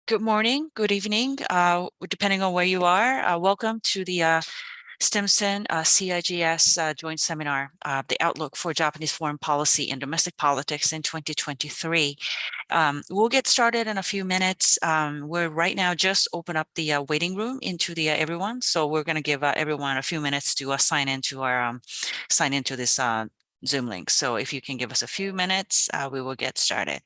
Good morning, good evening, depending on where you are. Welcome to the Stimson CIGS joint seminar, The Outlook for Japanese Foreign Policy and Domestic Politics in 2023. We'll get started in a few minutes. We're right now just open up the waiting room into the everyone. So we're going to give everyone a few minutes to sign into our sign into this Zoom link. So if you can give us a few minutes, we will get started.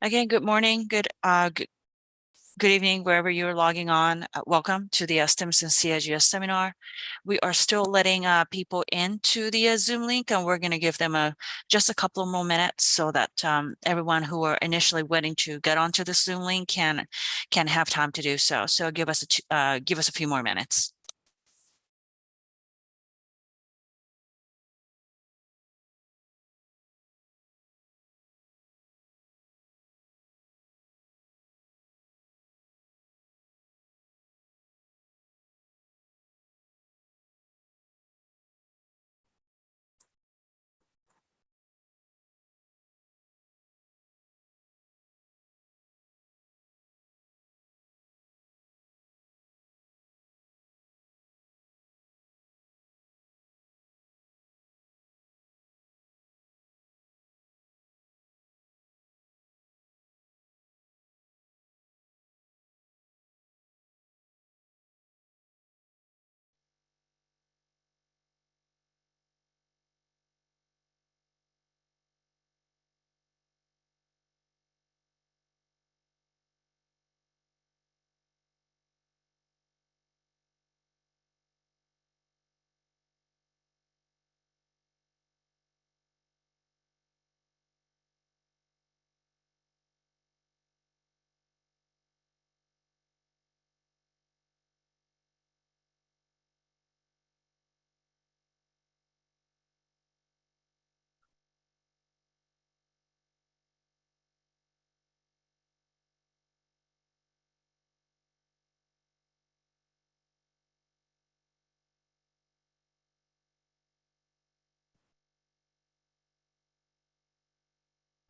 Again, good morning, good evening, wherever you're logging on. Welcome to the Stimson CIGS seminar. We are still letting people into the Zoom link, and we're going to give them just a couple of more minutes so that everyone who are initially waiting to get onto the Zoom link can have time to do so. So give us a few more minutes.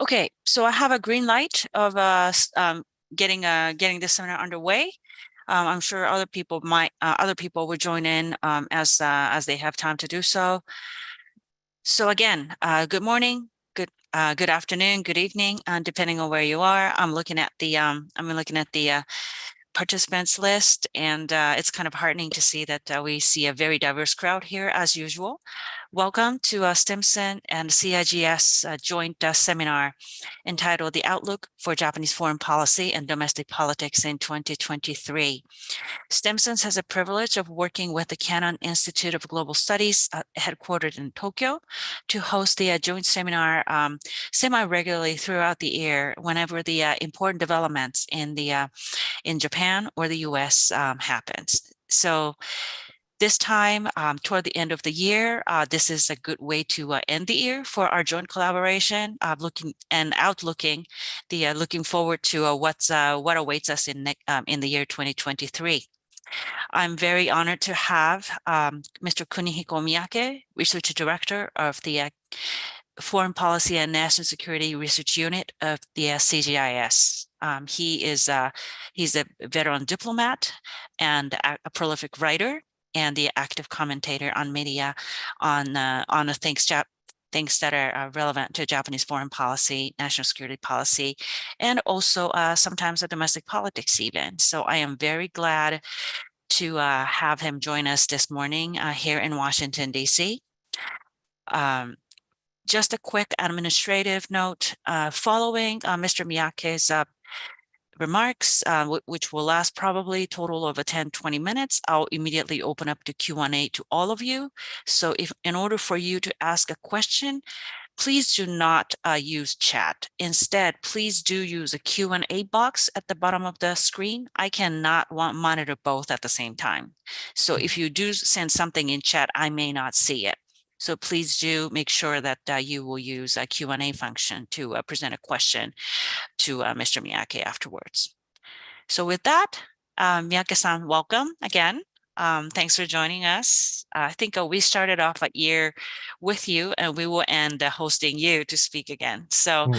Okay, so I have a green light of getting this seminar underway. I'm sure other people will join in as they have time to do so. So again, good morning, good afternoon, good evening, depending on where you are. I'm looking at the participants list, and it's kind of heartening to see that we see a very diverse crowd here as usual. Welcome to Stimson and CIGS joint seminar entitled The Outlook for Japanese Foreign Policy and Domestic Politics in 2023. Stimson has the privilege of working with the Kannon Institute of Global Studies, headquartered in Tokyo, to host the joint seminar semi-regularly throughout the year whenever the important developments in Japan or the US happens. So this time, toward the end of the year, this is a good way to end the year for our joint collaboration, looking forward to what awaits us in the year 2023. I'm very honored to have Mr. Kunihiko Miyake, Research Director of the Foreign Policy and National Security Research Unit of the CGIS. He's a veteran diplomat and a prolific writer and the active commentator on media on the things that are relevant to Japanese foreign policy, national security policy, and also sometimes the domestic politics even. So I am very glad to have him join us this morning here in Washington, D.C. Just a quick administrative note, following Mr. Miyake's remarks, which will last probably total of 10-20 minutes, I'll immediately open up to Q&A to all of you. So if in order for you to ask a question, please do not use chat. Instead, please do use a Q&A box at the bottom of the screen. I cannot monitor both at the same time. So if you do send something in chat, I may not see it. So please do make sure that you will use a Q&A function to present a question to Mr. Miyake afterwards. So with that, Miyake-san, welcome again. Thanks for joining us. I think we started off a year with you, and we will end hosting you to speak again. So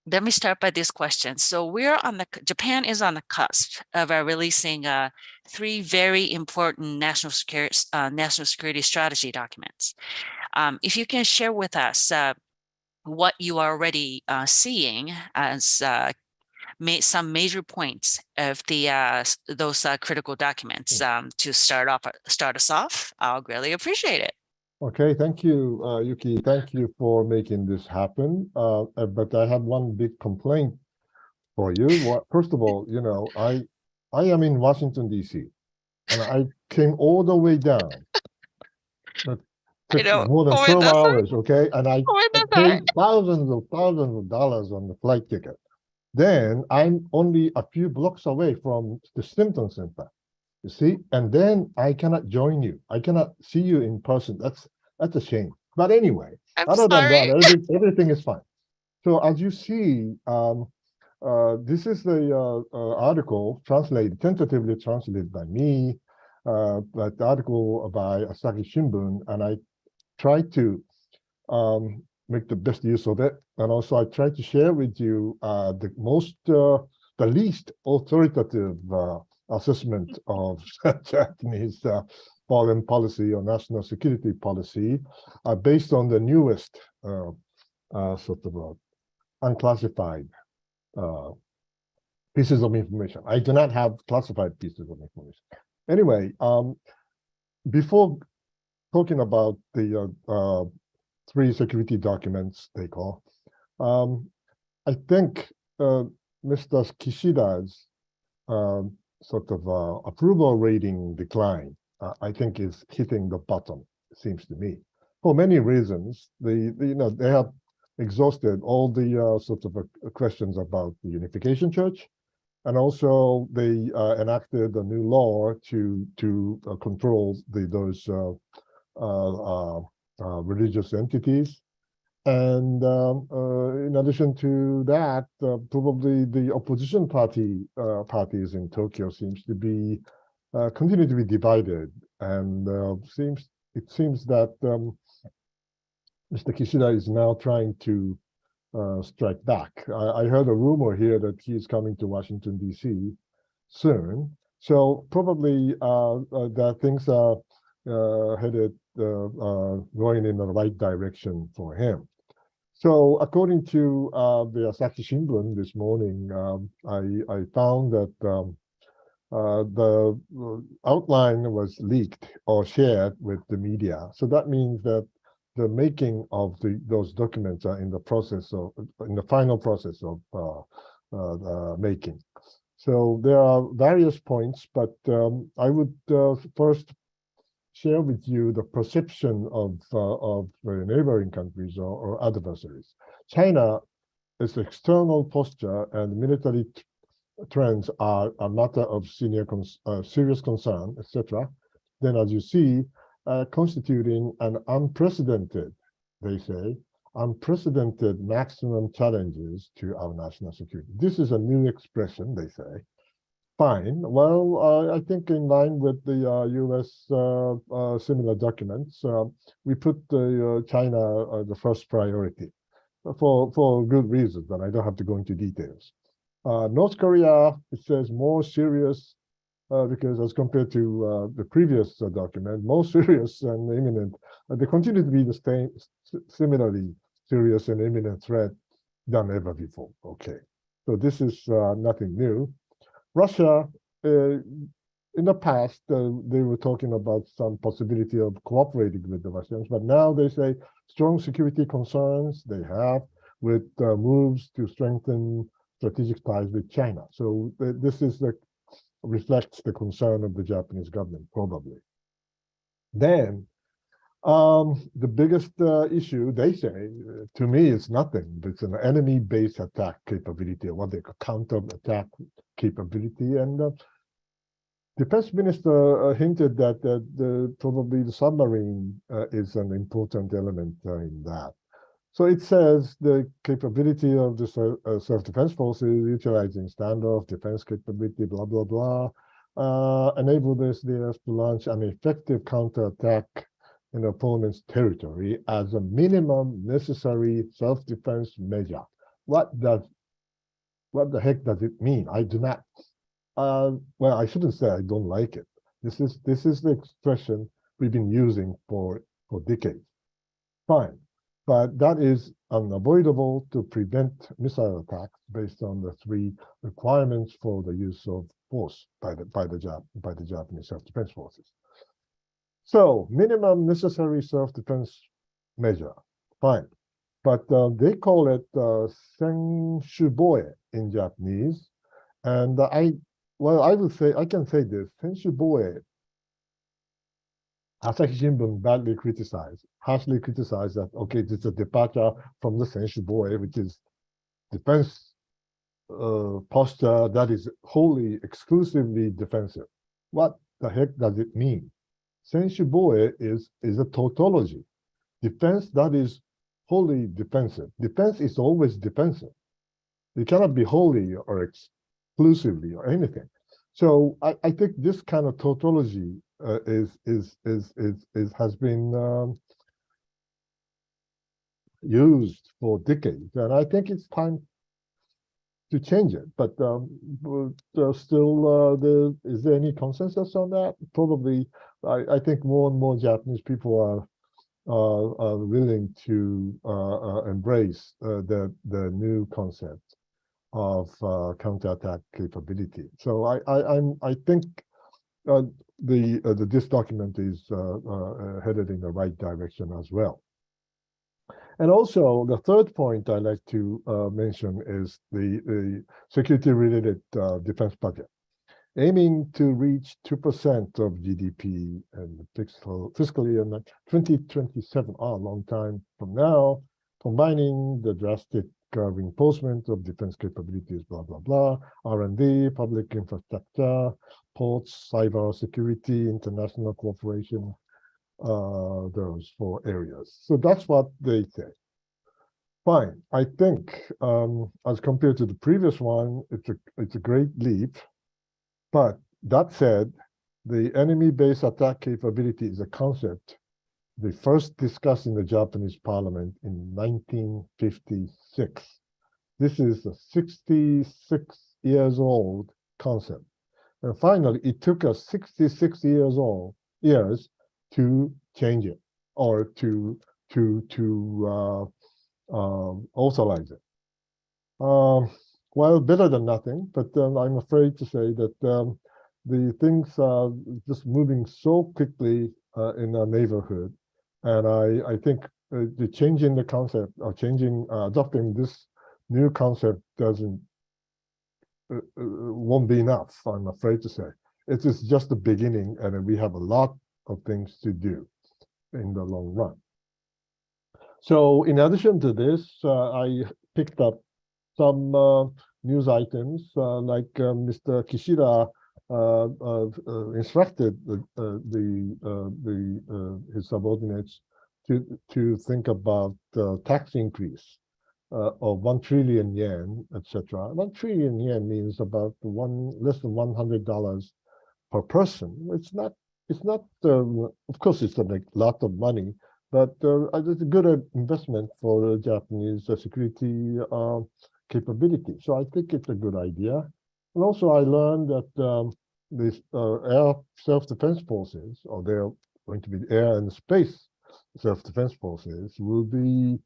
let me start by this question. So Japan is on the cusp of releasing 3 very important national security strategy documents. If you can share with us what you are already seeing as some major points of those critical documents to start us off, I'll really appreciate it. Okay, thank you, Yuki. Thank you for making this happen. But I have one big complaint for you. First of all, you know, I am in Washington, D.C., and I came all the way down. It took more than 12 hours, okay? And I paid thousands of dollars on the flight ticket. Then I'm only a few blocks away from the Stimson Center, you see? And then I cannot join you. I cannot see you in person. That's a shame. But anyway, other than that, everything is fine. So as you see, this is the article tentatively translated by me, but the article by Asahi Shimbun, and I tried to make the best use of it. And also I tried to share with you the least authoritative assessment of Japanese foreign policy or national security policy based on the newest sort of unclassified pieces of information. I do not have classified pieces of information. Anyway, before talking about the 3 security documents they call, I think Mr. Kishida's sort of approval rating decline, I think is hitting the bottom, it seems to me, for many reasons. They have exhausted all the sort of questions about the Unification Church, and also they enacted a new law to control those religious entities. And in addition to that, probably the opposition parties in Tokyo seems to be continue to be divided, and it seems that Mr. Kishida is now trying to strike back. I heard a rumor here that he is coming to Washington, D.C. soon. So probably that things are headed going in the right direction for him. So according to the Asahi Shimbun this morning, I found that the outline was leaked or shared with the media. So that means that the making of those documents are in the final process of making. So there are various points, but I would first share with you the perception of neighboring countries or adversaries. China, its external posture and military trends are a matter of serious concern, etc. Then, as you see, constituting an unprecedented, they say, unprecedented maximum challenges to our national security. This is a new expression, they say. Fine. Well, I think in line with the U.S. Similar documents, we put China the first priority for good reasons, and I don't have to go into details. North Korea, it says, more serious because as compared to the previous document, more serious and imminent, they continue to be the same, similarly serious and imminent threat than ever before. Okay, so this is nothing new. Russia, in the past, they were talking about some possibility of cooperating with the Russians, but now they say strong security concerns they have with moves to strengthen strategic ties with China. So this is reflects the concern of the Japanese government, probably. Then, the biggest issue, they say, to me, is nothing. It's an enemy-based attack capability, or what they call counter-attack capability. And Defense Minister hinted that probably the submarine is an important element in that. So it says the capability of the self-defense forces utilizing standoff, defense capability, blah, blah, blah, enable the SDF to launch an effective counterattack in opponent's territory as a minimum necessary self-defense measure. What the heck does it mean? I do not. Well, I shouldn't say I don't like it. This is the expression we've been using for decades. Fine, but that is unavoidable to prevent missile attacks based on the 3 requirements for the use of force by the Japanese self-defense forces. So minimum necessary self-defense measure, fine, but they call it senshuboe in Japanese, and I can say this: senshuboe, Asahi Shimbun badly criticized, harshly criticized that, okay, this is a departure from the senshuboe, which is defense posture that is wholly, exclusively defensive. What the heck does it mean? Senshuboe is a tautology. Defense that is wholly defensive. Defense is always defensive. It cannot be wholly or exclusively or anything. So I think this kind of tautology has been used for decades, and I think it's time to change it. But still, is there any consensus on that? Probably. I think more and more Japanese people are willing to embrace the new concept of counterattack capability. So I think this document is headed in the right direction as well. And also, the third point I'd like to mention is the security-related defense budget, aiming to reach 2% of GDP in fiscal year 2027, a long time from now, combining the drastic reinforcement of defense capabilities, blah, blah, blah, R&D, public infrastructure, ports, cyber security, international cooperation, those 4 areas. So that's what they say. Fine. I think as compared to the previous one, it's a great leap. But that said, the enemy-based attack capability is a concept they first discussed in the Japanese parliament in 1956. This is a 66 years old concept. And finally, it took us 66 years to change it or to authorize it. Well, better than nothing, but I'm afraid to say that the things are just moving so quickly in our neighborhood. And I think the changing the concept or adopting this new concept won't be enough, I'm afraid to say. It is just the beginning, and we have a lot of things to do in the long run. So in addition to this, I picked up some news items like Mr. Kishida instructed his subordinates to think about tax increase of 1 trillion yen, etc. 1 trillion yen means about less than $100 per person. It's not. Of course, it's a lot of money, but it's a good investment for Japanese security capability. So I think it's a good idea. And also, I learned that these air self-defense forces, or they're going to be air and space self-defense forces, will be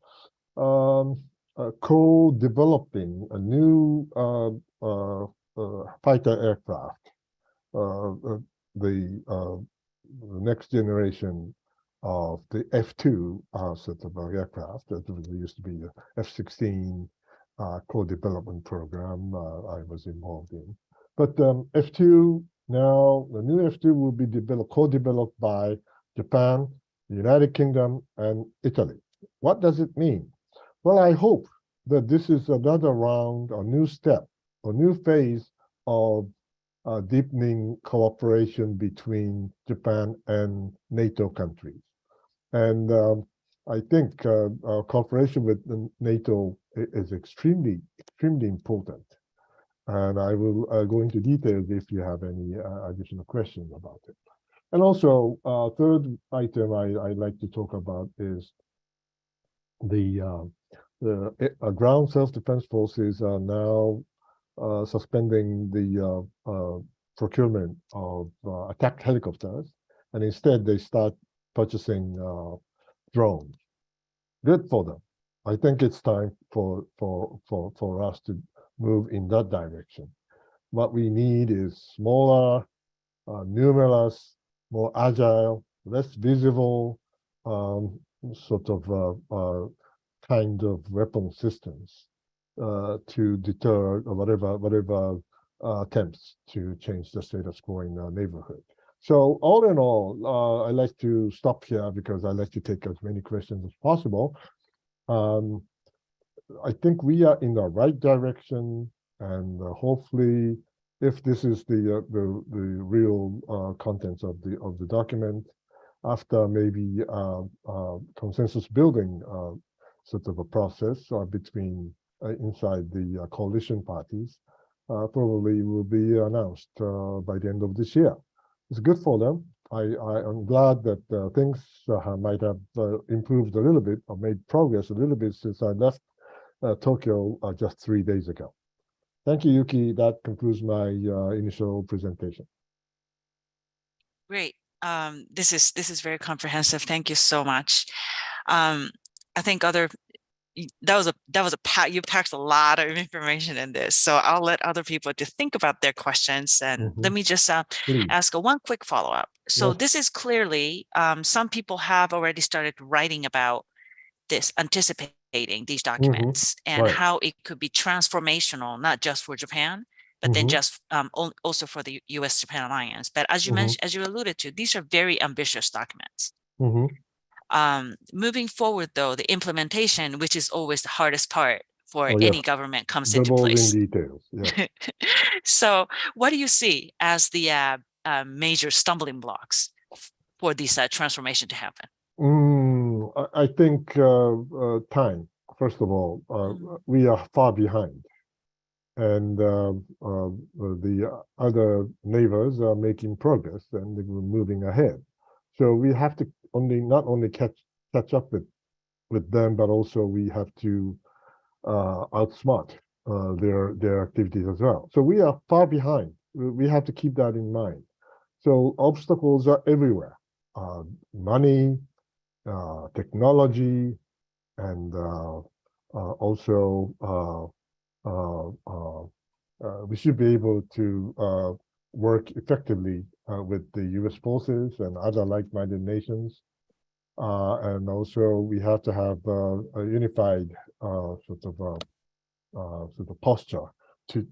co-developing a new fighter aircraft, the next generation of the F-2 sort of aircraft. That used to be the F-16 co-development program I was involved in. But F-2 now, the new F-2 will be co-developed by Japan, the United Kingdom, and Italy. What does it mean? Well, I hope that this is another round, a new step, a new phase of deepening cooperation between Japan and NATO countries. And I think cooperation with NATO is extremely, extremely important. And I will go into details if you have any additional questions about it. And also, third item I'd like to talk about is the ground self-defense forces are now suspending the procurement of attack helicopters, and instead they start purchasing drones. Good for them. I think it's time for us to move in that direction. What we need is smaller, numerous, more agile, less visible, sort of kind of weapon systems to deter whatever attempts to change the status quo in our neighborhood. So all in all, I like to stop here because I like to take as many questions as possible. I think we are in the right direction, and hopefully, if this is the real contents of the document, after maybe consensus building sort of a process between inside the coalition parties, probably will be announced by the end of this year. It's good for them. I am glad that things might have improved a little bit or made progress a little bit since I left Tokyo just 3 days ago. Thank you, Yuki. That concludes my initial presentation. Great. This is very comprehensive. Thank you so much. I think you packed a lot of information in this, so I'll let other people to think about their questions, and let me just ask one quick follow-up. So this is clearly some people have already started writing about this, anticipating these documents and how it could be transformational, not just for Japan, but then just also for the U.S.-Japan alliance. But as you mentioned, as you alluded to, these are very ambitious documents. Moving forward, though, the implementation, which is always the hardest part for any government, comes into place. In details. Yes. So what do you see as the major stumbling blocks for this transformation to happen? I think time. First of all, we are far behind, and the other neighbors are making progress and we're moving ahead. So we have to not only catch up with them, but also we have to outsmart their activities as well. So we are far behind. We have to keep that in mind. So obstacles are everywhere. Money, technology, and also we should be able to work effectively with the U.S. forces and other like-minded nations. And also we have to have a unified sort of posture to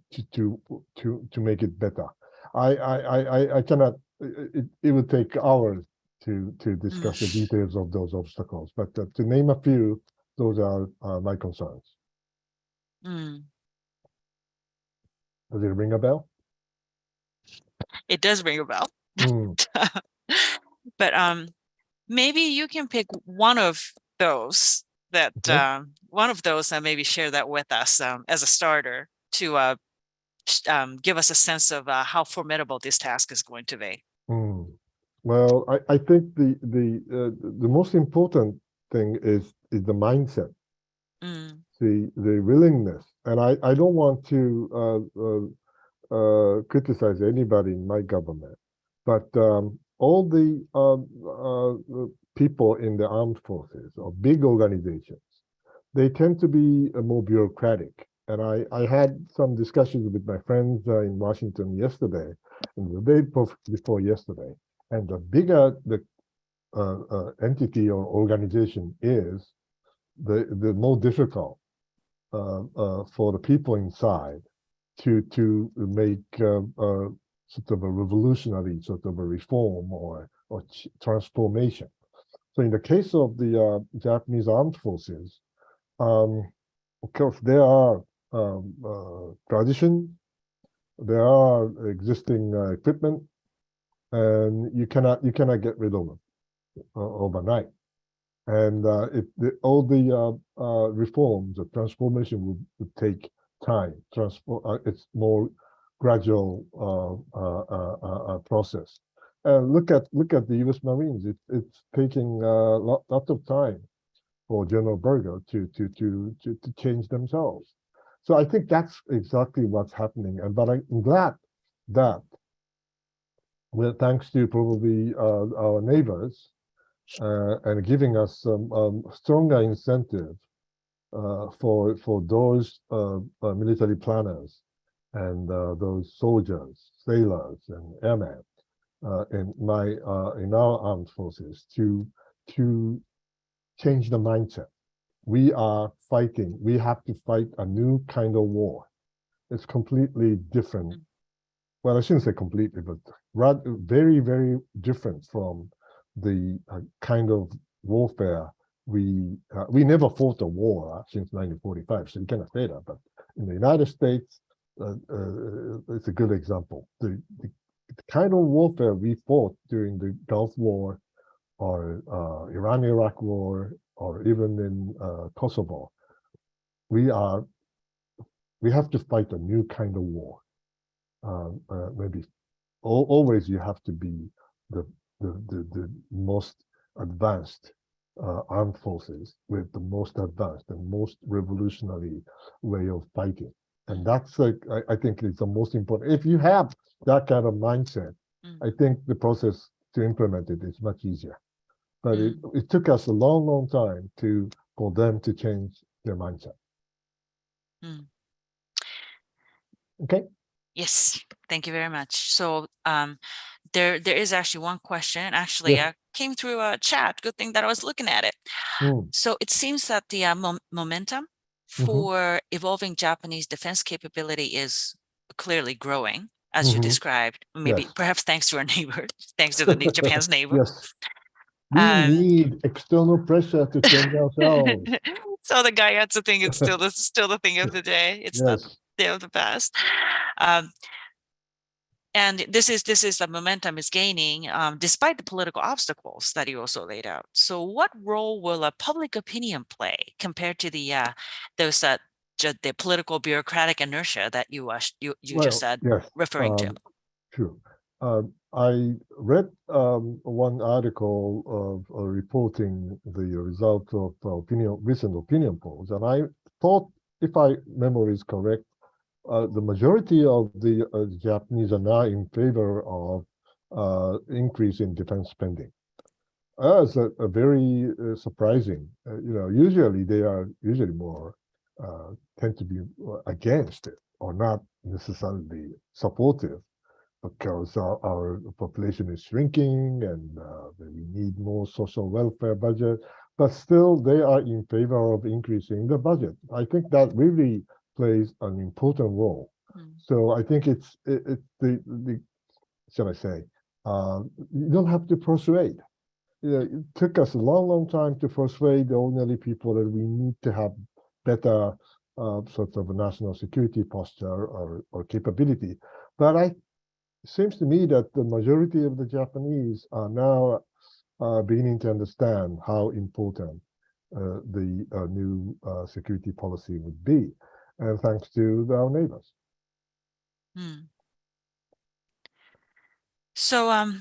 make it better. I cannot. It would take hours to discuss the details of those obstacles, but to name a few, those are my concerns. Does it ring a bell? It does ring a bell. But maybe you can pick one of those that and maybe share that with us as a starter to give us a sense of how formidable this task is going to be. Well, I think the most important thing is the mindset, the willingness, and I don't want to criticize anybody in my government, but all the people in the armed forces or big organizations, they tend to be more bureaucratic. And I had some discussions with my friends in Washington yesterday, and the day before yesterday. And the bigger the entity or organization is, the more difficult for the people inside to make sort of a revolutionary sort of a reform or transformation. So in the case of the Japanese armed forces, of course there are traditions, there are existing equipment, and you cannot get rid of them overnight. And all the reforms, the transformation would take time. It's more gradual process. And look at the U.S. Marines. It's taking a lot of time for General Berger to change themselves. So I think that's exactly what's happening. But I'm glad that, well, thanks to probably our neighbors, and giving us some stronger incentive for those military planners and those soldiers, sailors, and airmen in our armed forces to change the mindset. We are fighting. We have to fight a new kind of war. It's completely different. Well, I shouldn't say completely, but rather very, very different from the kind of warfare we never fought a war since 1945, so you cannot say that. But in the United States, it's a good example. The kind of warfare we fought during the Gulf War, or Iran-Iraq War, or even in Kosovo, we have to fight a new kind of war. Maybe always you have to be the most advanced armed forces with the most advanced and most revolutionary way of fighting. And that's like, I think it's the most important. If you have that kind of mindset, I think the process to implement it is much easier. But it took us a long, long time for them to change their mindset. Okay. Yes, thank you very much. So there is actually one question. Actually, came through a chat. Good thing that I was looking at it. So it seems that the momentum for evolving Japanese defense capability is clearly growing, as you described. Maybe perhaps thanks to our neighbor, thanks to the Japan's neighbor. Yes. We need external pressure to change ourselves. So the Gaiatsu thing is still the thing of the day. It's not the day of the past. And this is the momentum is gaining despite the political obstacles that you also laid out. So what role will a public opinion play compared to the political bureaucratic inertia that you just said, referring to? True. I read one article of reporting the result of recent opinion polls, and I thought, if my memory is correct, the majority of the Japanese are now in favor of increase in defense spending. It's a very surprising. Usually they are more tend to be against it or not necessarily supportive, because our population is shrinking and we need more social welfare budget. But still, they are in favor of increasing the budget. I think that really plays an important role. So I think it's the shall I say, you don't have to persuade. It took us a long, long time to persuade the ordinary people that we need to have better sort of a national security posture or capability. But it seems to me that the majority of the Japanese are now beginning to understand how important the new security policy would be, and thanks to our neighbors. So,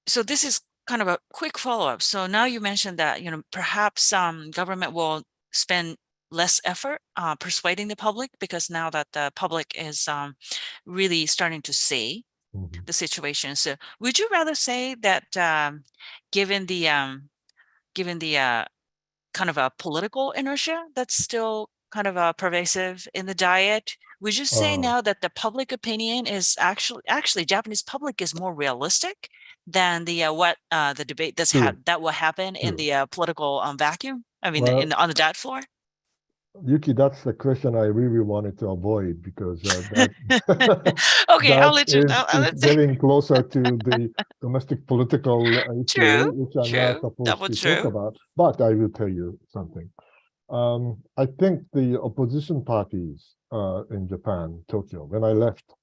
so this is kind of a quick follow-up. So now you mentioned that perhaps government will spend less effort persuading the public, because now that the public is really starting to see Mhm. the situation. So would you rather say that given the kind of a political inertia that's still kind of pervasive in the Diet, would you say Uh, now that the public opinion is actually Japanese public is more realistic than the debate True, that will happen in true. the political vacuum? I mean, Well, on the Diet floor? Yuki, that's the question I really wanted to avoid because that Okay, that I'll is let you. getting closer to the domestic political issue, True, which I'm not true, supposed double to talk true. about. But I will tell you something. I think the opposition parties in Japan, Tokyo, when I left,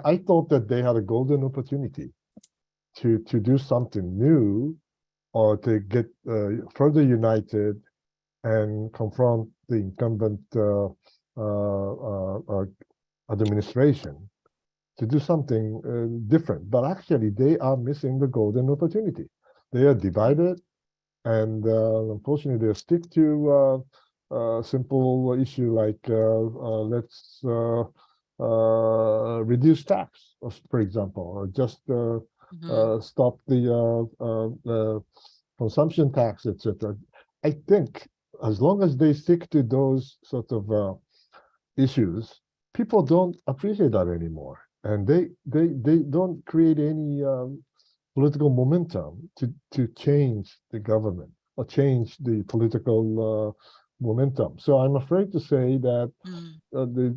I thought that they had a golden opportunity to do something new or to get further united and confront the incumbent administration to do something different. But actually, they are missing the golden opportunity. They are divided, and unfortunately, they stick to a simple issue like let's reduce tax, for example, or just Mhm. stop the consumption tax, etc. I think as long as they stick to those sort of issues, people don't appreciate that anymore, and they don't create any political momentum to change the government or change the political momentum. So I'm afraid to say that Mm, the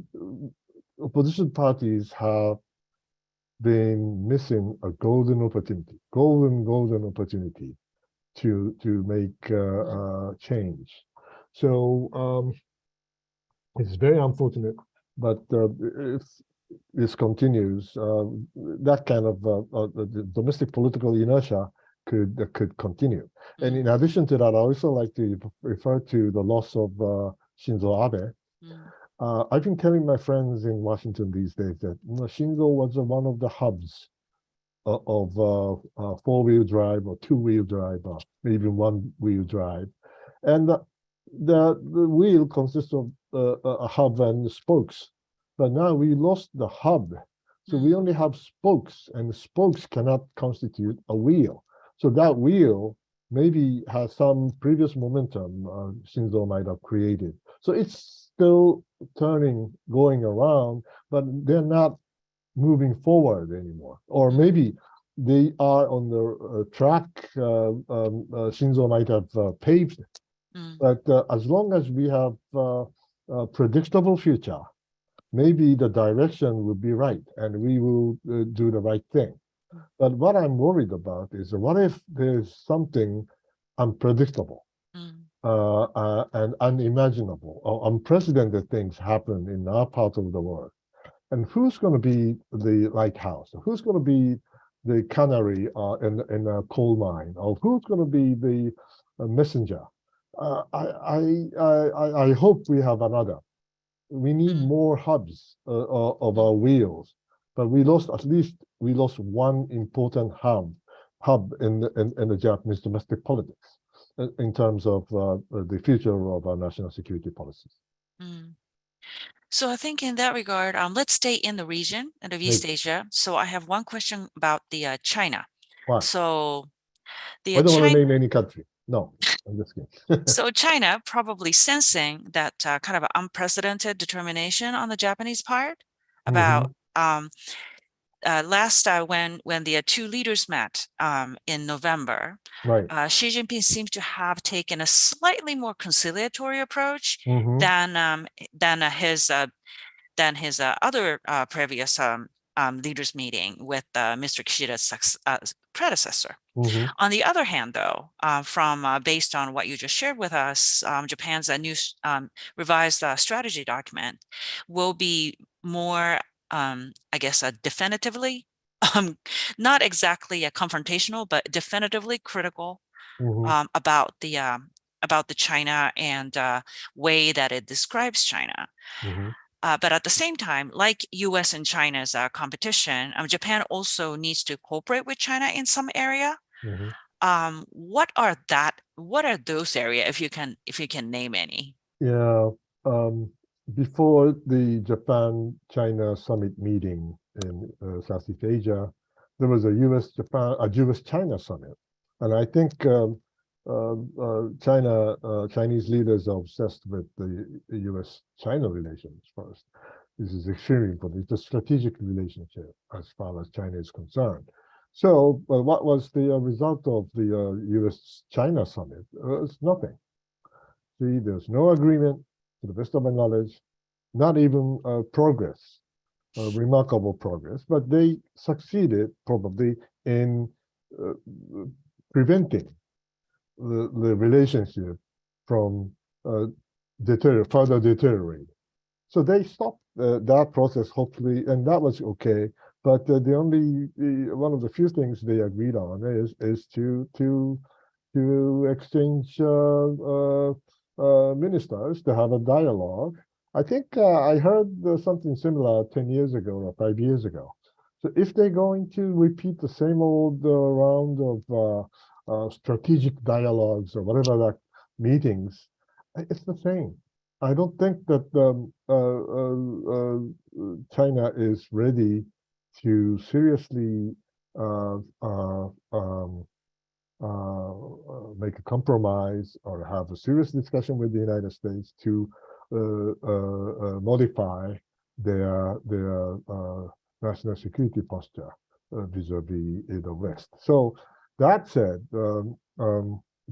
opposition parties have been missing a golden opportunity to make mm, change. So it's very unfortunate, but if this continues, that kind of the domestic political inertia could continue. And mm, in addition to that, I also like to refer to the loss of Shinzo Abe. mm, I've been telling my friends in Washington these days that Shinzo was one of the hubs of four-wheel drive or two-wheel drive, or maybe one-wheel drive. And the wheel consists of a hub and spokes. But now we lost the hub. So we mm, only have spokes, and the spokes cannot constitute a wheel. So that wheel maybe has some previous momentum Shinzo might have created. So it's still turning, going around, but they're not moving forward anymore. Or mm, maybe they are on the track Shinzo might have paved, mm, but as long as we have a predictable future, maybe the direction will be right and we will do the right thing. But what I'm worried about is what if there's something unpredictable mm, and unimaginable or unprecedented things happen in our part of the world? And who's going to be the lighthouse? Who's going to be the canary in a coal mine? Or who's going to be the messenger? I hope we have another. We need mm, more hubs of mm. our wheels, but we lost one important hub in the Japanese domestic politics in terms of the future of our national security policies. Mm. So I think in that regard, let's stay in the region of Right. East Asia. So I have one question about the China. Why? So the I don't want to China, name any country. No, I'm just kidding. so China probably sensing that kind of unprecedented determination on the Japanese part about Mhm. last when the two leaders met in November. Right. Xi Jinping seems to have taken a slightly more conciliatory approach Mhm. than his other previous leaders meeting with Mr. Kishida's predecessor. Mhm. On the other hand, though, from based on what you just shared with us, Japan's new revised strategy document will be more, I guess, definitively, um, not exactly a confrontational, but definitively critical Mhm. about the China and way that it describes China. Mhm. But at the same time, like US and China's competition, Japan also needs to cooperate with China in some area. Mhm. What are those areas, if you can name any? Yeah. Um, Before the Japan-China summit meeting in Southeast Asia, there was a U.S.-China summit, and I think Chinese leaders are obsessed with the U.S.-China relations first. This is extremely important. It's a strategic relationship as far as China is concerned. So, what was the result of the U.S.-China summit? It's nothing. See, there's no agreement, to the best of my knowledge, not even progress, remarkable progress, but they succeeded probably in uh, preventing the relationship from further deteriorating. So they stopped that process, hopefully, and that was okay. But the only one of the few things they agreed on is to exchange ministers to have a dialogue. I think I heard something similar 10 years ago or 5 years ago. So if they're going to repeat the same old round of strategic dialogues or whatever that meetings, it's the same. I don't think that China is ready to seriously uh, uh, um, make a compromise or have a serious discussion with the United States to modify their national security posture vis-a-vis the West. So that said,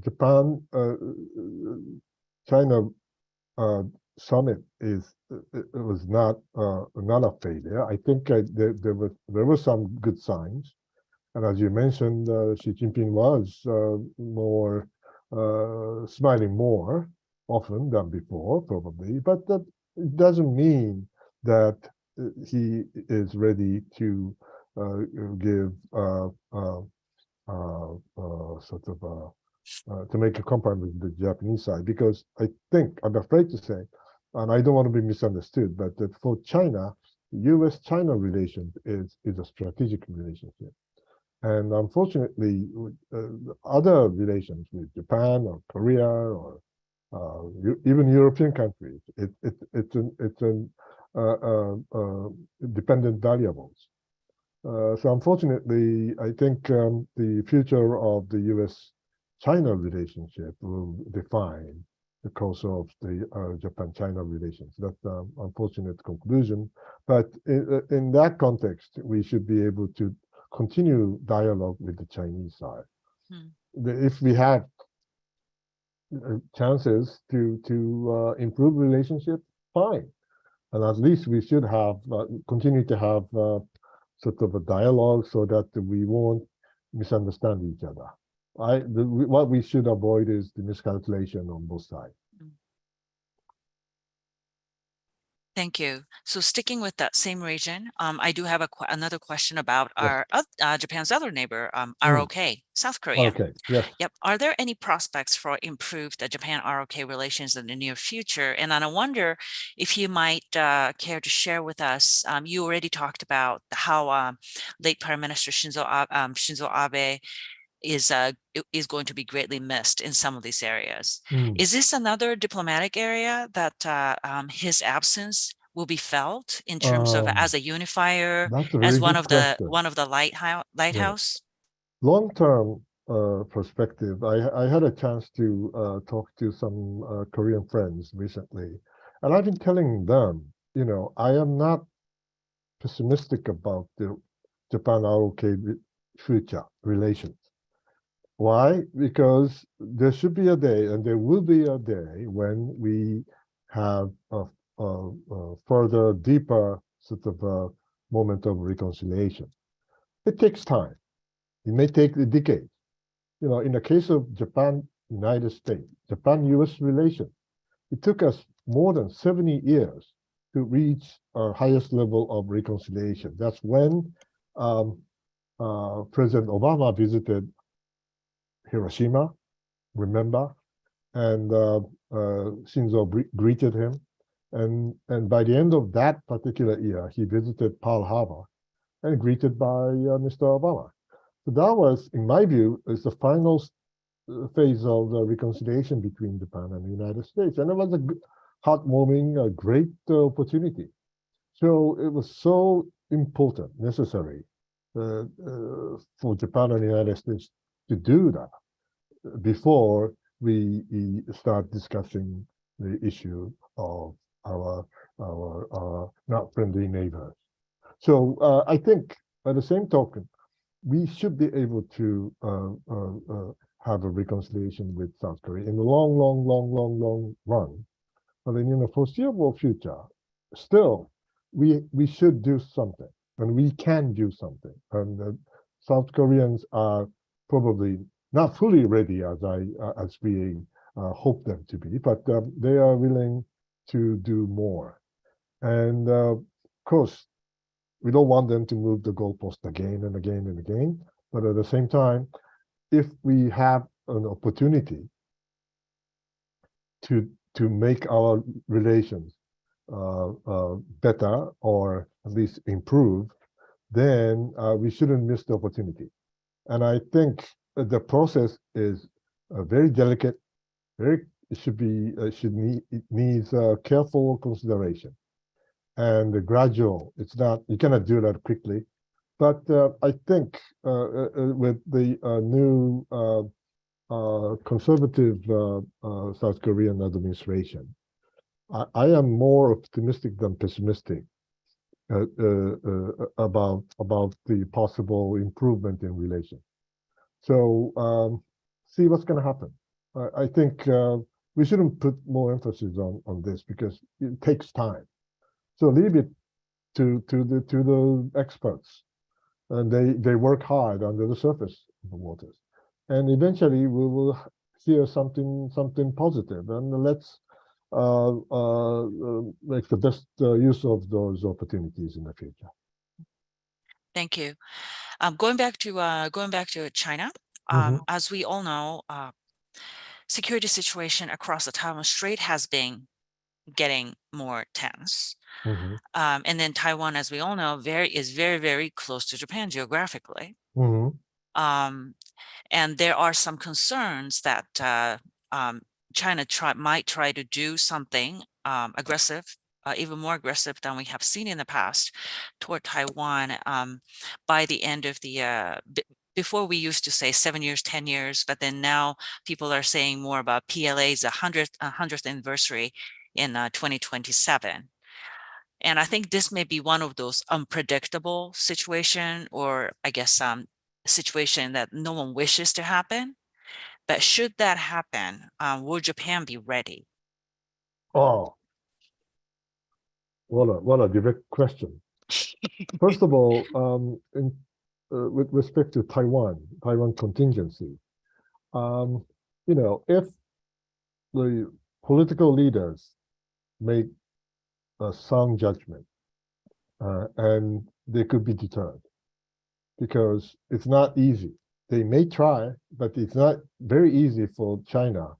Japan China summit it was not a failure. I think there were some good signs. And as you mentioned, Xi Jinping was more smiling more often than before, probably. But that doesn't mean that he is ready to give sort of to make a compromise with the Japanese side, because I think I'm afraid to say, and I don't want to be misunderstood, but that for China, U.S.-China relations is a strategic relationship. And unfortunately, other relations with Japan or Korea or even European countries, it's an dependent variables. So unfortunately, I think the future of the U.S.-China relationship will define the course of the Japan-China relations. That's an unfortunate conclusion. But in that context, we should be able to continue dialogue with the Chinese side. If we have chances to improve relationship, fine. And at least we should have continue to have sort of a dialogue so that we won't misunderstand each other. What we should avoid is the miscalculation on both sides. Thank you. So sticking with that same region, I do have another question about our Japan's other neighbor, ROK, South Korea. Okay, yes. Yep. Are there any prospects for improved Japan-ROK relations in the near future? And I wonder if you might care to share with us, you already talked about how late Prime Minister Shinzo Abe is going to be greatly missed in some of these areas. Is this another diplomatic area that his absence will be felt in terms of as a unifier, as one of the lighthouse? Long-term perspective, I had a chance to talk to some Korean friends recently, and I've been telling them, I am not pessimistic about the Japan-ROK future relations. Why? Because there should be a day, and there will be a day when we have a further, deeper sort of a moment of reconciliation. It takes time. It may take a decade. In the case of Japan-United States, Japan-US relations, it took us more than 70 years to reach our highest level of reconciliation. That's when President Obama visited Hiroshima, remember, and Shinzo greeted him. And by the end of that particular year, he visited Pearl Harbor and greeted by Mr. Obama. So that was, in my view, is the final phase of reconciliation between Japan and the United States. And it was a heartwarming, a great opportunity. So it was so important, necessary for Japan and the United States to do that before we start discussing the issue of our not friendly neighbors. So I think, by the same token, we should be able to have a reconciliation with South Korea in the long run. But in the foreseeable future, still, we should do something, and we can do something. And the South Koreans are probably not fully ready as we hope them to be, but they are willing to do more. And of course, we don't want them to move the goalpost again and again and again. But at the same time, if we have an opportunity to make our relations better or at least improve, then we shouldn't miss the opportunity. And I think the process is very delicate. It needs careful consideration and gradual. It's not, you cannot do that quickly. But I think with the new conservative South Korean administration, I am more optimistic than pessimistic about the possible improvement in relations. So see what's going to happen. I think we shouldn't put more emphasis on this because it takes time. So leave it to the experts, and they work hard under the surface of the waters, and eventually we will hear something positive, and let's make the best use of those opportunities in the future. Thank you. Going back to China, as we all know, security situation across the Taiwan Strait has been getting more tense. And then Taiwan, as we all know, is very close to Japan geographically. And there are some concerns that China might try to do something aggressive, even more aggressive than we have seen in the past toward Taiwan by the end of the before we used to say 7 years, 10 years, but then now people are saying more about PLA's 100th anniversary in 2027. And I think this may be one of those unpredictable situation, or I guess situation that no one wishes to happen. But should that happen, will Japan be ready? Oh, what a direct question. First of all, with respect to Taiwan contingency, if the political leaders make a sound judgment, and they could be deterred, because it's not easy. They may try, but it's not very easy for China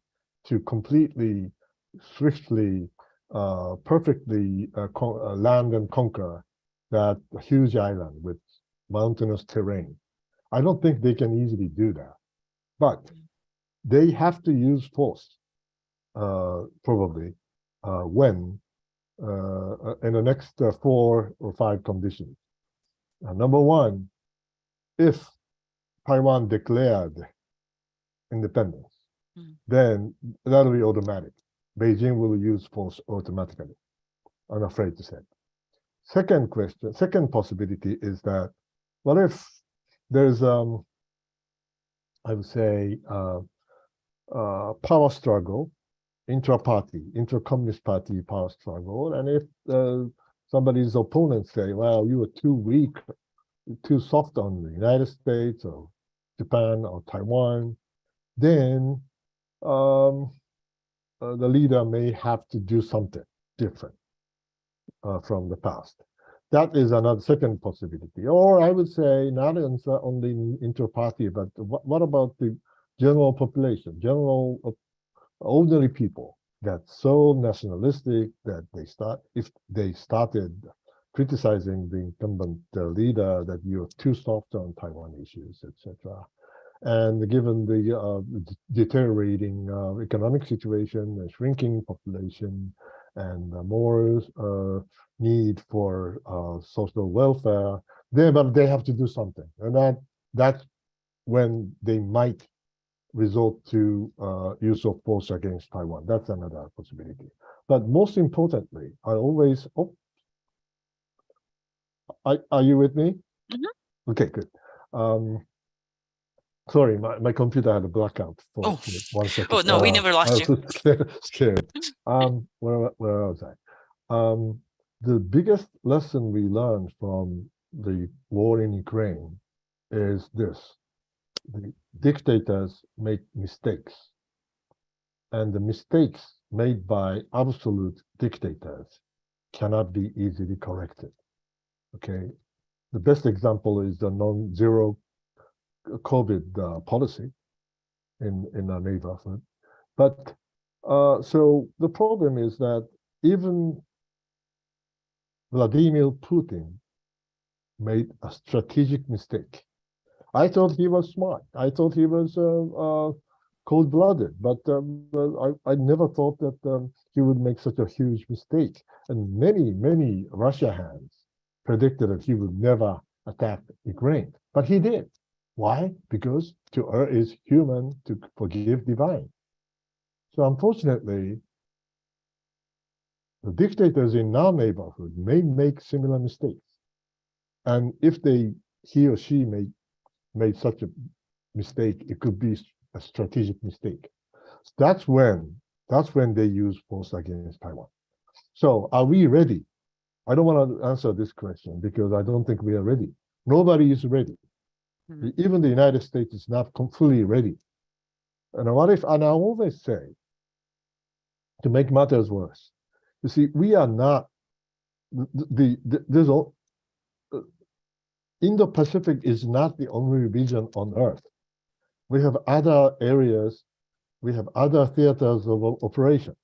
to completely, swiftly, perfectly land and conquer that huge island with mountainous terrain. I don't think they can easily do that. But they have to use force, probably, when in the next 4 or 5 conditions. Number one, if Taiwan declared independence, then that'll be automatic. Beijing will use force automatically, I'm afraid to say. Second possibility is that, what if there's, I would say, power struggle, intra-communist party power struggle, and if somebody's opponents say, well, you were too weak, too soft on the United States or Japan or Taiwan, then the leader may have to do something different from the past. That is another second possibility. Or I would say not only inter-party, but what about the general population, ordinary people that's so nationalistic that if they started criticizing the incumbent leader that you're too soft on Taiwan issues, etc. And given the deteriorating economic situation, a shrinking population, and more need for social welfare, but they have to do something, and that's when they might resort to use of force against Taiwan. That's another possibility. But most importantly, I always. Oh, are you with me? Mhm. Okay, good. Sorry, my computer had a blackout for Oh, 1 second. oh no, we never I lost was you. so scared. Where was I? The biggest lesson we learned from the war in Ukraine is this: the dictators make mistakes, and the mistakes made by absolute dictators cannot be easily corrected. Okay, the best example is the non-zero COVID policy in our neighborhood. But so the problem is that even Vladimir Putin made a strategic mistake. I thought he was smart. I thought he was cold-blooded, but I never thought that he would make such a huge mistake. And many Russia hands predicted that he would never attack Ukraine, but he did. Why? Because to err is human, to forgive divine. So unfortunately, the dictators in our neighborhood may make similar mistakes. And if he or she made such a mistake, it could be a strategic mistake. That's when they use force against Taiwan. So are we ready? I don't want to answer this question because I don't think we are ready. Nobody is ready. Mhm. Even the United States is not fully ready. And what if, and I always say, to make matters worse, you see, we are not, there's Indo-Pacific is not the only region on Earth. We have other areas, we have other theaters of operation.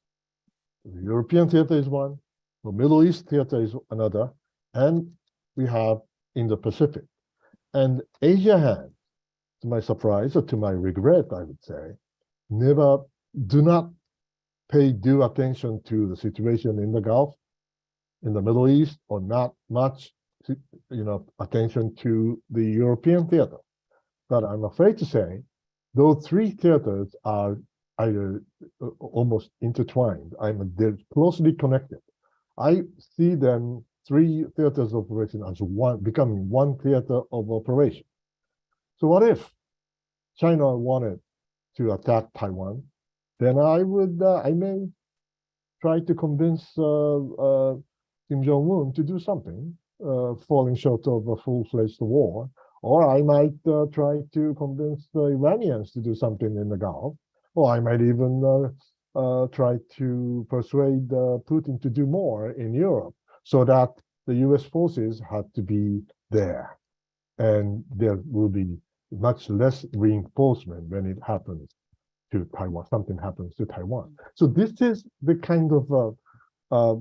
The European theater is one, the Middle East theater is another, and we have Indo-Pacific. And Asia has, to my surprise, or to my regret, I would say, do not pay due attention to the situation in the Gulf, in the Middle East, or not much attention to the European theater. But I'm afraid to say, those three theaters are either almost intertwined. They're closely connected. I see them three theaters of operation as becoming one theater of operation. So what if China wanted to attack Taiwan? Then I may try to convince Kim Jong-un to do something, falling short of a full-fledged war. Or I might try to convince the Iranians to do something in the Gulf. Or I might even try to persuade Putin to do more in Europe so that the US forces had to be there. And there will be much less reinforcement when it happens to Taiwan, something happens to Taiwan. So this is the kind of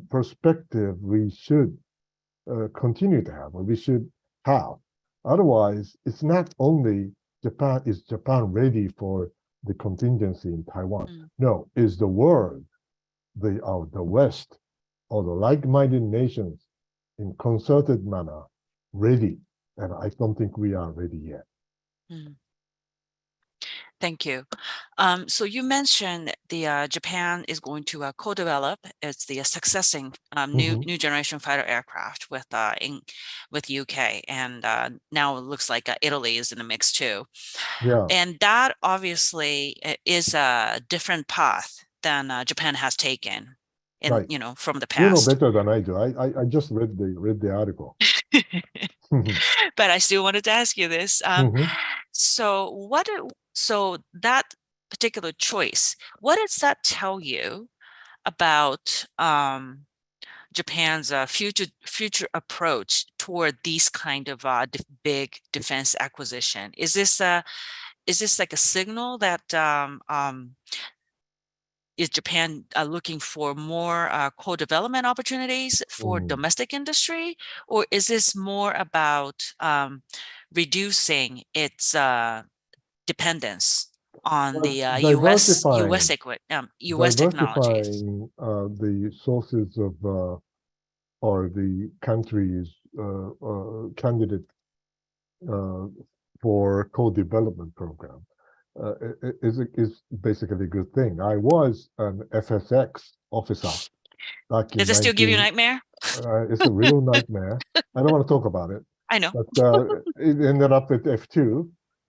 perspective we should continue to have, or we should have. Otherwise, it's not only Japan, is Japan ready for the contingency in Taiwan? Mm. No, is the world, the West, or the like-minded nations in concerted manner ready? And I don't think we are ready yet. Mm. Thank you. So you mentioned the Japan is going to co-develop. It's the successing new generation fighter aircraft with UK, and now it looks like Italy is in the mix too. Yeah. And that obviously is a different path than Japan has taken Right. from the You know past. better than I do. I just read the article. But I still wanted to ask you this. So that particular choice, what does that tell you about Japan's future approach toward these kind of big defense acquisition? Is this like a signal that is Japan looking for more co-development opportunities for domestic industry, or is this more about reducing its dependence on Well, the diversifying, US technologies. The sources of or the countries candidate for co-development program is basically a good thing. I was an FSX officer back in Does it still give you a 19. nightmare? It's a real nightmare. I don't want to talk about it, I know. but it ended up at F2,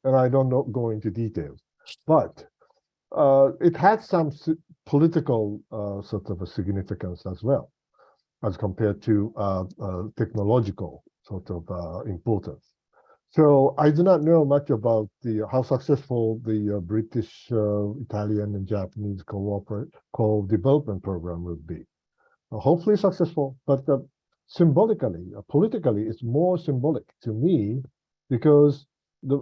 and I don't know, go into details. But it had some political sort of a significance as well, as compared to technological sort of importance. So I do not know much about how successful the British, Italian, and Japanese co-development program will be. Hopefully successful, but symbolically, politically, it's more symbolic to me because the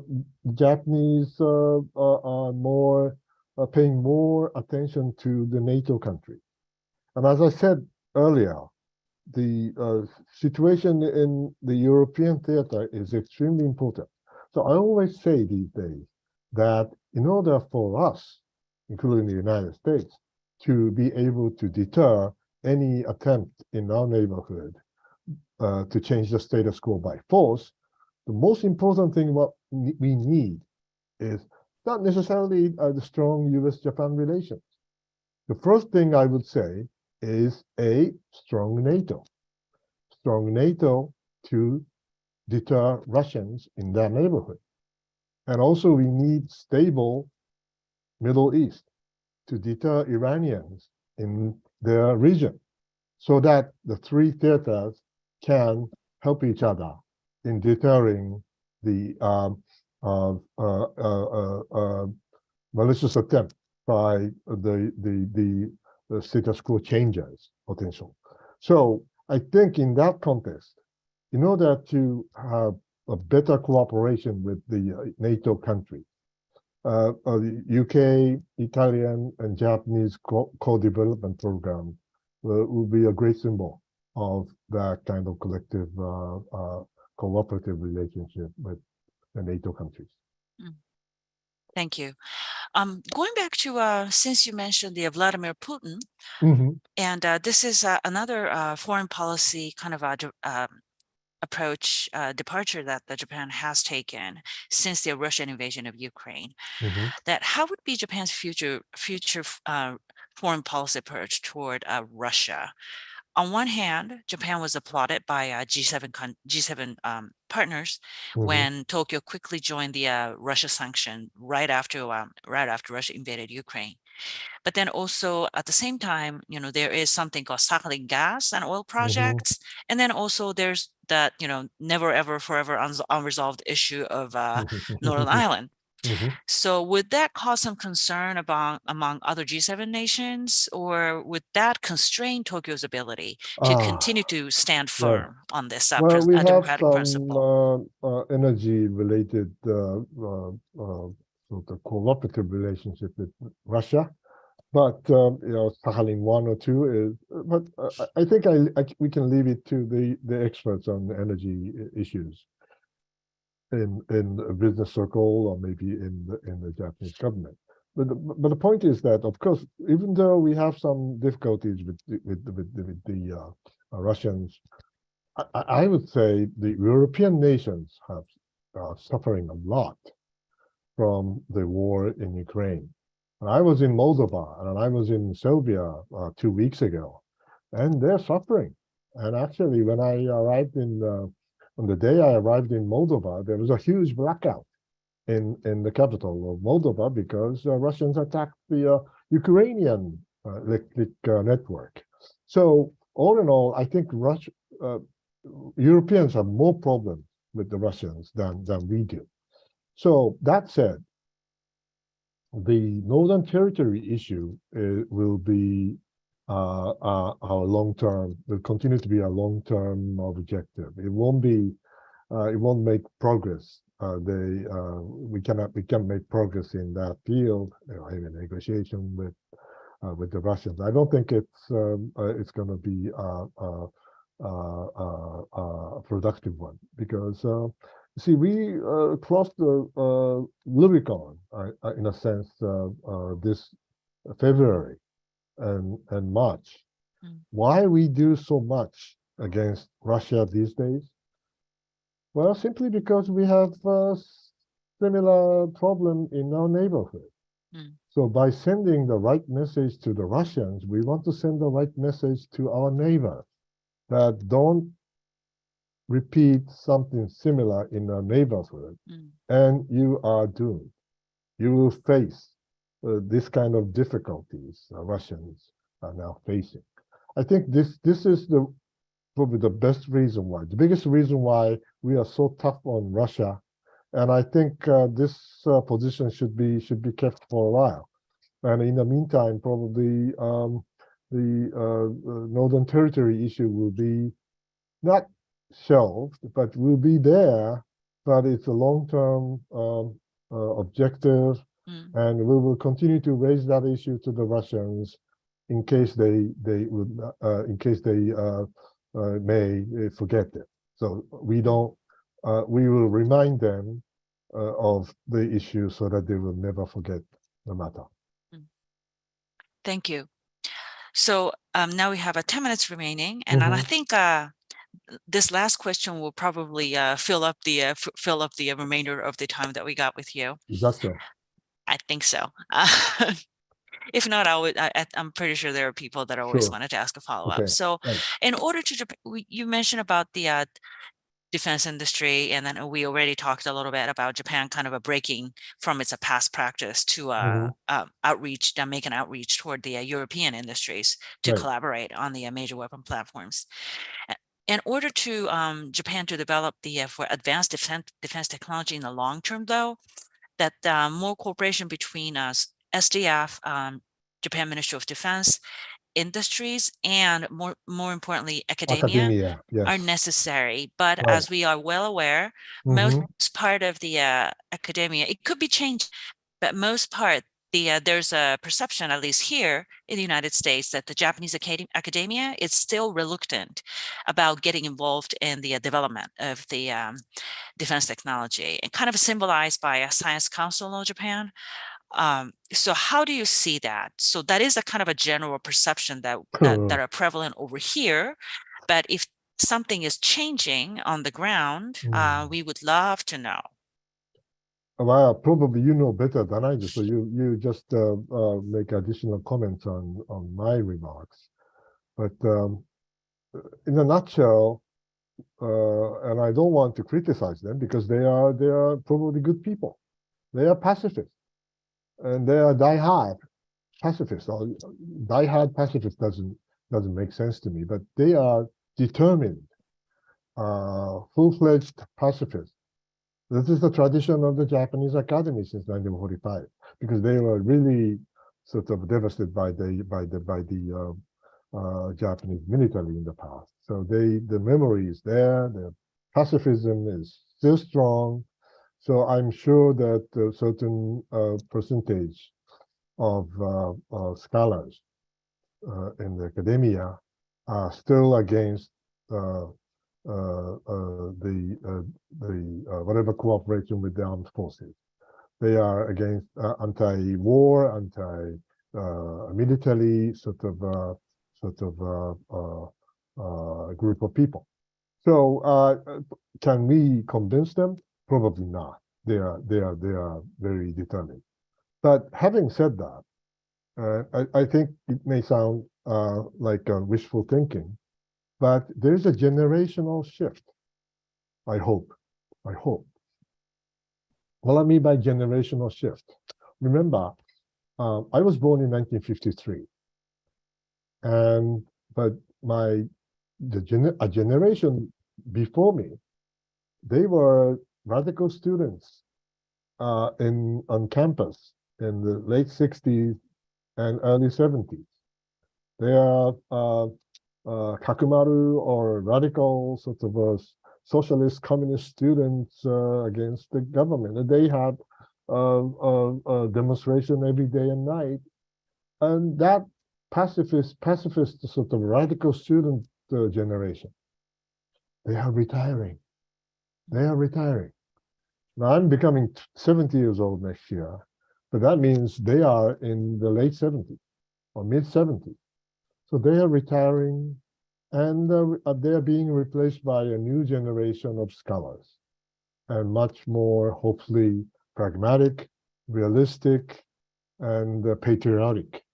Japanese are more paying more attention to the NATO country. And as I said earlier, the situation in the European theater is extremely important. So I always say these days that in order for us, including the United States, to be able to deter any attempt in our neighborhood to change the status quo by force, the most important thing what we need is not necessarily the strong US-Japan relations. The first thing I would say is a strong NATO. Strong NATO to deter Russians in their neighborhood. And also we need stable Middle East to deter Iranians in their region so that the three theaters can help each other in deterring the malicious attempt by the status quo changes potential. So I think in that context, in order to have a better cooperation with the NATO countries, UK, Italian, and Japanese co-development program will be a great symbol of that kind of collective cooperative relationship with the NATO countries. Thank you. Going back to, since you mentioned the Vladimir Putin, and this is another foreign policy kind of approach, departure that Japan has taken since the Russian invasion of Ukraine. That how would be Japan's future foreign policy approach toward Russia? On one hand, Japan was applauded by G7 partners when Tokyo quickly joined the Russia sanction right after Russia invaded Ukraine. But then also at the same time, there is something called Sakhalin gas and oil projects, and then also there's that never ever forever unresolved issue of Northern Ireland. So would that cause some concern among other G7 nations, or would that constrain Tokyo's ability to continue to stand firm on this well, we have democratic principle? Energy-related sort of cooperative relationship with Russia, but Sakhalin 1 or 2 is. But I think we can leave it to the experts on energy issues in a business circle or maybe in the Japanese government. But the point is that, of course, even though we have some difficulties with the Russians, I would say the European nations have suffering a lot from the war in Ukraine. And I was in Moldova and I was in Serbia 2 weeks ago, and they're suffering. And actually, when I arrived on the day I arrived in Moldova, there was a huge blackout in the capital of Moldova because Russians attacked the Ukrainian electric network. So all in all, I think Europeans have more problems with the Russians than we do. So that said, the Northern Territory issue will be our long-term, will continue to be a long-term objective. It won't make progress. We can't make progress in that field in a negotiation with the Russians. I don't think it's going to be a productive one because see, we crossed the Rubicon in a sense, this February and March. Mm. Why we do so much against Russia these days? Well, simply because we have a similar problem in our neighborhood. Mm. So by sending the right message to the Russians, we want to send the right message to our neighbors that don't repeat something similar in our neighborhood, Mm. and you are doomed. You will face this kind of difficulties Russians are now facing. I think this is probably the best reason why, the biggest reason why we are so tough on Russia, and I think this position should be kept for a while. And in the meantime, probably the Northern Territory issue will be not shelved, but will be there. But it's a long-term objective, Mm. and we will continue to raise that issue to the Russians in case they would in case they may forget it. So we don't. We will remind them of the issue so that they will never forget the matter. Thank you. So now we have 10 minutes remaining, and I think this last question will probably fill up the remainder of the time that we got with you. Is that so? I think so. If not, I'm pretty sure there are people that always Sure. wanted to ask a follow-up. Okay. So Right. in order to, you mentioned about the defense industry, and then we already talked a little bit about Japan kind of a breaking from its past practice to outreach, make an outreach toward the European industries to Right. collaborate on the major weapon platforms. In order to Japan to develop the for advanced defense technology in the long term, though, that more cooperation between SDF, Japan Ministry of Defense, industries, and more importantly, academia Yes. are necessary. But Right. as we are well aware, most part of the academia, it could be changed, but most part, there's a perception, at least here in the United States, that the Japanese academia is still reluctant about getting involved in the development of the defense technology, and kind of symbolized by a Science Council of Japan. So how do you see that? So that is a kind of a general perception that are prevalent over here. But if something is changing on the ground, we would love to know. Well, probably you know better than I do, so you just make additional comments on my remarks. But in a nutshell, and I don't want to criticize them because they are probably good people. They are pacifists, and they are die-hard pacifists. Or die-hard pacifists doesn't make sense to me, but they are determined, full-fledged pacifists. This is the tradition of the Japanese Academy since 1945, because they were really sort of devastated by the Japanese military in the past. So the memory is there. The pacifism is still strong. So I'm sure that a certain percentage of scholars in the academia are still against whatever cooperation with the armed forces. They are against anti-war, anti-military sort of group of people. So can we convince them? Probably not. They are very determined. But having said that, I think it may sound like wishful thinking, but there's a generational shift. I hope. What I mean by generational shift. Remember, I was born in 1953, but a generation before me, they were radical students on campus in the late 60s and early 70s. They are kakumaru, or radical sort of socialist communist students against the government. And they had a demonstration every day and night. And that pacifist sort of radical student generation, they are retiring. Now I'm becoming 70 years old next year. but that means they are in the late 70s or mid 70s. So they are retiring, and they are being replaced by a new generation of scholars, and much more, hopefully, pragmatic, realistic, and patriotic.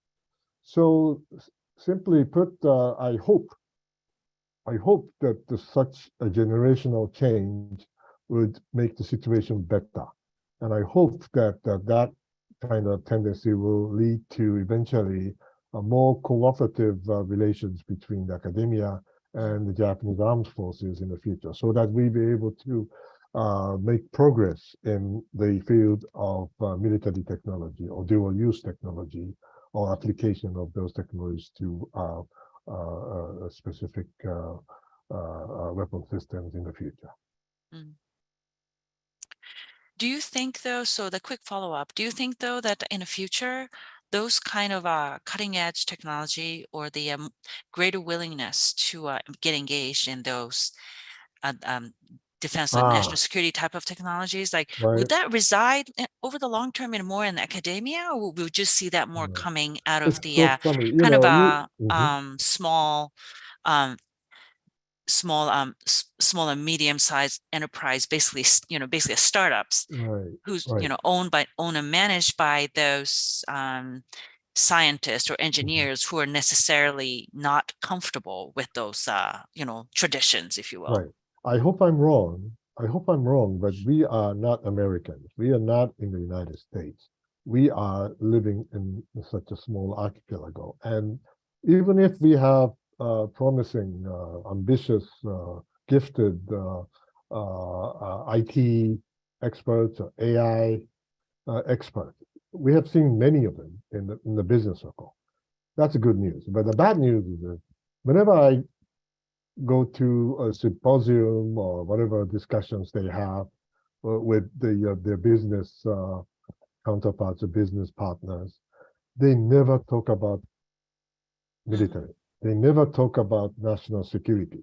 So simply put, I hope that such a generational change would make the situation better. And I hope that that kind of tendency will lead to eventually a more cooperative relations between the academia and the Japanese armed forces in the future, so that we be able to make progress in the field of military technology or dual use technology or application of those technologies to specific weapon systems in the future. Mm. Do you think though, so the quick follow-up, do you think though that in the future, those kind of cutting edge technology or the greater willingness to get engaged in those defense and national security type of technologies, like would that reside over the long term in more in academia, or would we just see that more coming out of the so funny. kind of small small and medium-sized enterprise, basically, basically startups, who's owned and managed by those scientists or engineers who are necessarily not comfortable with those traditions, if you will. Right. I hope I'm wrong. But we are not Americans. We are not in the United States. We are living in such a small archipelago, and even if we have promising, ambitious, gifted IT experts or AI experts. We have seen many of them in the business circle. That's good news. But the bad news is that whenever I go to a symposium or whatever discussions they have with their business counterparts or business partners, they never talk about military. They never talk about national security.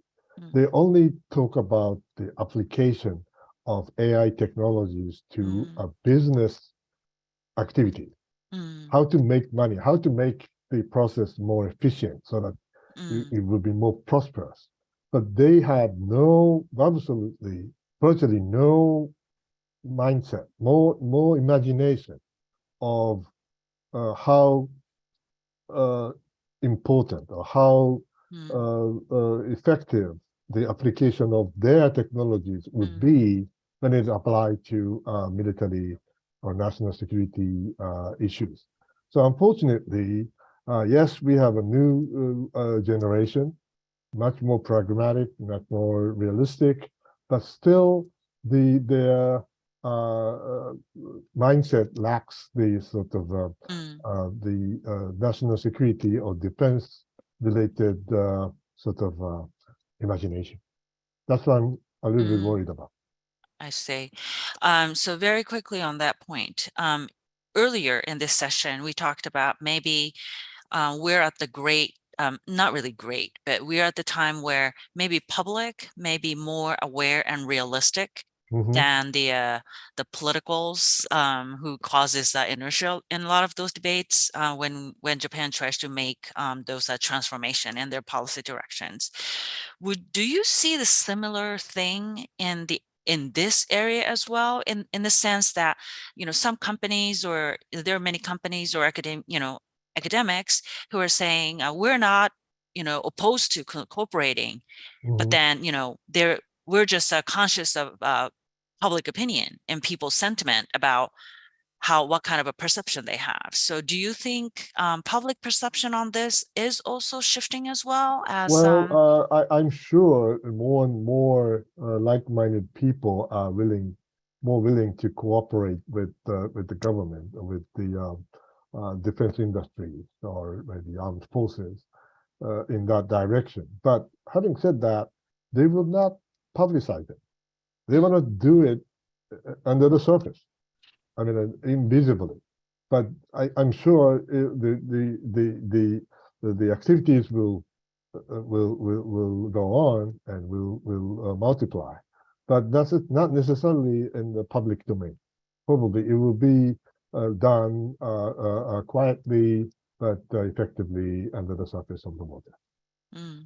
They only talk about the application of AI technologies to a business activity. How to make money, how to make the process more efficient so that it will be more prosperous. But they have virtually no mindset, more imagination of how important or how effective the application of their technologies would be when it's applied to military or national security issues. So unfortunately, yes, we have a new generation, much more pragmatic, much more realistic, but still their mindset lacks the sort of the national security or defense related sort of imagination. That's what I'm a little bit worried about. I see. So very quickly on that point, earlier in this session, we talked about maybe we're at the great, not really great, but we're at the time where maybe public may be more aware and realistic than the politicals who causes inertia in a lot of those debates when Japan tries to make those transformation in their policy directions. Do you see the similar thing in this area as well, in the sense that some companies, or there are many companies or academics who are saying we're not opposed to cooperating, but then we're just conscious of public opinion and people's sentiment about what kind of a perception they have. So do you think public perception on this is also shifting as well as I'm sure more and more like-minded people are more willing to cooperate with the government, with the defense industries or the armed forces in that direction. But having said that, they will not publicize it. They want to do it under the surface. I mean, invisibly. But I'm sure the activities will go on and will multiply. But that's not necessarily in the public domain. Probably it will be done quietly but effectively under the surface of the water. Mm.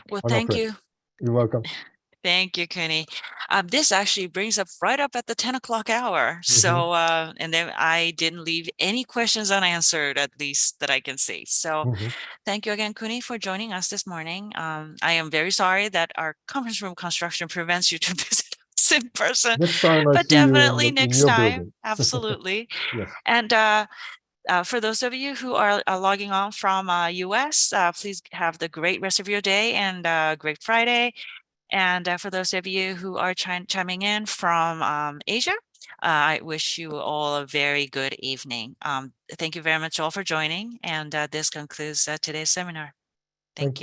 Well, I'm thank afraid. you. You're welcome. Thank you, Cooney. This actually brings up right up at the 10 o'clock hour. So, and then I didn't leave any questions unanswered, at least that I can see. So thank you again, Cooney, for joining us this morning. I am very sorry that our conference room construction prevents you to visit us in person, Next time I but see you definitely in next your time. building. Absolutely. Yes. And for those of you who are logging on from US, please have the great rest of your day and great Friday. And for those of you who are chiming in from Asia, I wish you all a very good evening. Thank you very much all for joining. And this concludes today's seminar.